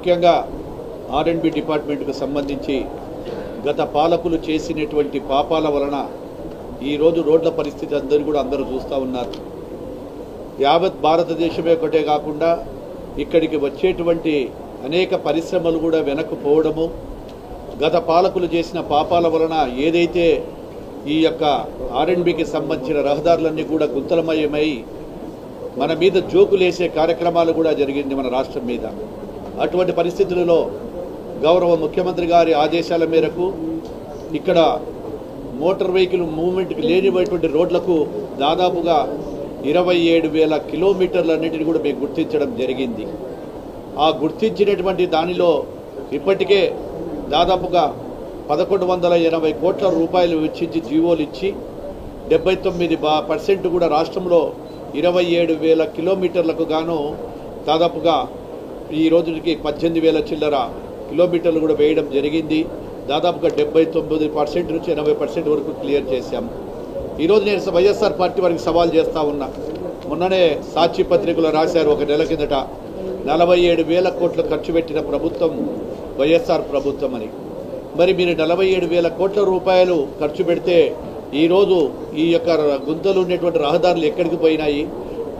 ముఖ్యంగా R&B డిపార్ట్మెంట్కు సంబంధించి గత పాలకులు చేసినటువంటి పాపాల వలన ఈరోజు రోడ్ల పరిస్థితి అందరూ చూస్తూ ఉన్నారు. యావత్ భారతదేశమే ఒకటే కాకుండా ఇక్కడికి వచ్చేటువంటి అనేక పరిశ్రమలు కూడా వెనక్కు పోవడము, గత పాలకులు చేసిన పాపాల వలన ఏదైతే ఈ యొక్క R&Bకి సంబంధించిన రహదారులన్నీ కూడా గుంతలమయమై మన మీద జోకులేసే కార్యక్రమాలు కూడా జరిగింది మన రాష్ట్రం మీద. అటువంటి పరిస్థితులలో గౌరవ ముఖ్యమంత్రి గారి ఆదేశాల మేరకు ఇక్కడ మోటార్ వెహికల్ మూవ్మెంట్కి లేనిటువంటి రోడ్లకు దాదాపుగా 27,000 కిలోమీటర్లన్నింటినీ కూడా మేము గుర్తించడం జరిగింది. ఆ గుర్తించినటువంటి దానిలో ఇప్పటికే దాదాపుగా 1,180 కోట్ల రూపాయలు వెచ్చించి జీవోలు ఇచ్చి 79% కూడా రాష్ట్రంలో 27,000 కిలోమీటర్లకు గాను దాదాపుగా ఈ రోజుకి 18,000 చిల్లర కిలోమీటర్లు కూడా వేయడం జరిగింది. దాదాపుగా 79% నుంచి 80% వరకు క్లియర్ చేశాము. ఈరోజు నేను వైఎస్ఆర్ పార్టీ వారికి సవాల్ చేస్తూ ఉన్నా. మొన్ననే సాక్షి పత్రికలో రాశారు, ఒక నెల కిందట 47,000 కోట్లు ఖర్చు పెట్టిన ప్రభుత్వం వైఎస్ఆర్ ప్రభుత్వం అని. మరి మీరు 47,000 కోట్ల రూపాయలు ఖర్చు పెడితే ఈరోజు ఈ యొక్క గుంతలు ఉన్నటువంటి రహదారులు ఎక్కడికి పోయినాయి?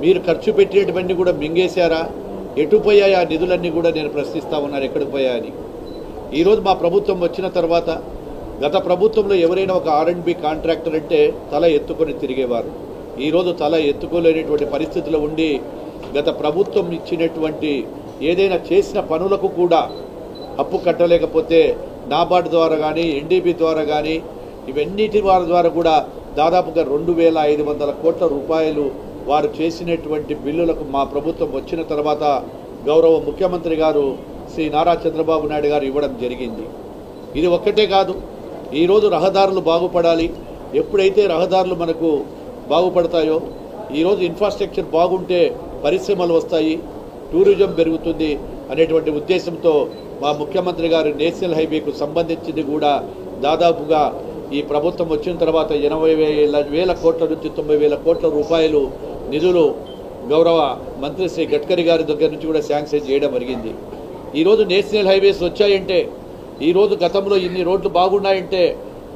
మీరు ఖర్చు పెట్టినటువంటి కూడా మింగేశారా? ఎటుపోయాయి ఆ నిధులన్నీ కూడా నేను ప్రశ్నిస్తూ ఉన్నాను, ఎక్కడికి పోయాయని. ఈరోజు మా ప్రభుత్వం వచ్చిన తర్వాత గత ప్రభుత్వంలో ఎవరైనా ఒక R&B కాంట్రాక్టర్ అంటే తల ఎత్తుకొని తిరిగేవారు. ఈరోజు తల ఎత్తుకోలేనటువంటి పరిస్థితిలో ఉండి గత ప్రభుత్వం ఇచ్చినటువంటి ఏదైనా చేసిన పనులకు కూడా అప్పు కట్టలేకపోతే నాబార్డు ద్వారా కానీ NDB ద్వారా కానీ ఇవన్నిటి వారి ద్వారా కూడా దాదాపుగా 2,500 కోట్ల రూపాయలు వారు చేసినటువంటి బిల్లులకు మా ప్రభుత్వం వచ్చిన తర్వాత గౌరవ ముఖ్యమంత్రి గారు శ్రీ నారా చంద్రబాబు నాయుడు గారు ఇవ్వడం జరిగింది. ఇది ఒక్కటే కాదు, ఈరోజు రహదారులు బాగుపడాలి. ఎప్పుడైతే రహదారులు మనకు బాగుపడతాయో, ఈరోజు ఇన్ఫ్రాస్ట్రక్చర్ బాగుంటే పరిశ్రమలు వస్తాయి, టూరిజం పెరుగుతుంది అనేటువంటి ఉద్దేశంతో మా ముఖ్యమంత్రి గారు నేషనల్ హైవేకు సంబంధించింది కూడా దాదాపుగా ఈ ప్రభుత్వం వచ్చిన తర్వాత 80,000 కోట్ల నుంచి 90,000 కోట్ల రూపాయలు నిధులు గౌరవ మంత్రి శ్రీ గడ్కరీ గారి దగ్గర నుంచి కూడా శాంక్షన్ చేయడం జరిగింది. ఈరోజు నేషనల్ హైవేస్ వచ్చాయంటే, ఈరోజు గతంలో ఇన్ని రోడ్లు బాగున్నాయంటే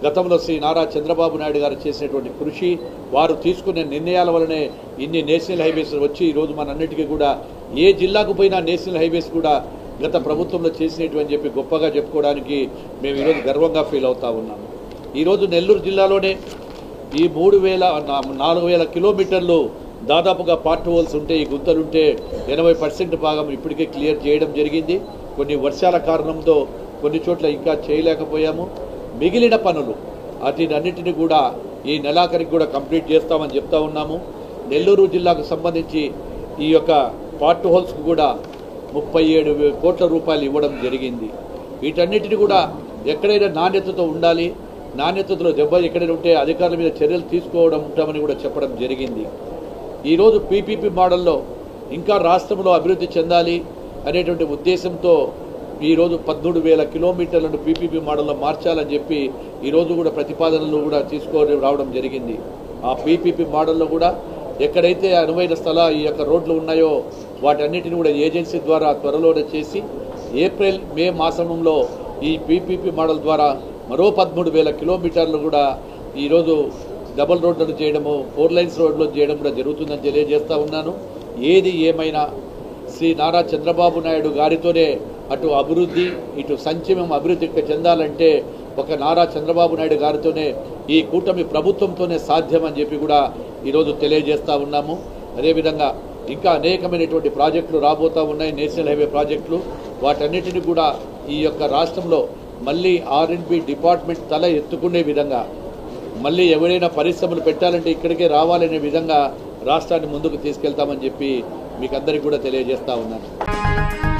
గతంలో శ్రీ నారా చంద్రబాబు నాయుడు గారు చేసినటువంటి కృషి, వారు తీసుకునే నిర్ణయాల వలనే ఇన్ని నేషనల్ హైవేస్ వచ్చి ఈరోజు మనందరికీ కూడా ఏ జిల్లాకు పోయినా నేషనల్ హైవేస్ కూడా గత ప్రభుత్వంలో చేసినటువంటి చెప్పి గొప్పగా చెప్పుకోవడానికి మేము ఈరోజు గర్వంగా ఫీల్ అవుతా ఉన్నాము. ఈరోజు నెల్లూరు జిల్లాలోనే ఈ 4,000 కిలోమీటర్లు దాదాపుగా పార్ట్ హోల్స్ ఉంటే, ఈ గుంతలుంటే 80% భాగం ఇప్పటికే క్లియర్ చేయడం జరిగింది. కొన్ని వర్షాల కారణంతో కొన్ని చోట్ల ఇంకా చేయలేకపోయాము. మిగిలిన పనులు అన్నిటిని కూడా ఈ నెలాఖరికి కూడా కంప్లీట్ చేస్తామని చెప్తా ఉన్నాము. నెల్లూరు జిల్లాకు సంబంధించి ఈ యొక్క పార్ట్ హోల్స్కు కూడా 37 కోట్ల రూపాయలు ఇవ్వడం జరిగింది. వీటన్నిటిని కూడా ఎక్కడైనా నాణ్యతతో ఉండాలి, నాణ్యతలో దెబ్బ ఎక్కడైనా ఉంటే అధికారుల మీద చర్యలు తీసుకోవడం ఉంటామని కూడా చెప్పడం జరిగింది. ఈరోజు PPP మోడల్లో ఇంకా రాష్ట్రంలో అభివృద్ధి చెందాలి అనేటువంటి ఉద్దేశంతో ఈరోజు 13,000 కిలోమీటర్లను PPP మోడల్లో మార్చాలని చెప్పి ఈరోజు కూడా ప్రతిపాదనలు కూడా తీసుకొని రావడం జరిగింది. ఆ PPP మోడల్లో కూడా ఎక్కడైతే అనువైన ఈ యొక్క రోడ్లు ఉన్నాయో వాటన్నిటిని కూడా ఏజెన్సీ ద్వారా త్వరలోనే చేసి ఏప్రిల్ మే మాసంలో ఈ PPP మోడల్ ద్వారా మరో 13,000 కిలోమీటర్లు కూడా ఈరోజు డబుల్ రోడ్లను చేయడము, 4 లైన్స్ రోడ్లు చేయడం కూడా జరుగుతుందని తెలియజేస్తూ ఉన్నాను. ఏది ఏమైనా శ్రీ నారా చంద్రబాబు నాయుడు గారితోనే అటు అభివృద్ధి ఇటు సంక్షేమం అభివృద్ధి చెందాలంటే ఒక నారా చంద్రబాబు నాయుడు గారితోనే, ఈ కూటమి ప్రభుత్వంతోనే సాధ్యమని చెప్పి కూడా ఈరోజు తెలియజేస్తూ ఉన్నాము. అదేవిధంగా ఇంకా అనేకమైనటువంటి ప్రాజెక్టులు రాబోతూ ఉన్నాయి, నేషనల్ హైవే ప్రాజెక్టులు. వాటన్నిటిని కూడా ఈ యొక్క రాష్ట్రంలో మళ్ళీ R&B డిపార్ట్మెంట్ తల ఎత్తుకునే విధంగా, మళ్ళీ ఎవరైనా పరిశ్రమలు పెట్టాలంటే ఇక్కడికే రావాలనే విధంగా రాష్ట్రాన్ని ముందుకు తీసుకెళ్తామని చెప్పి మీకు అందరికీ కూడా తెలియజేస్తూ ఉన్నాను.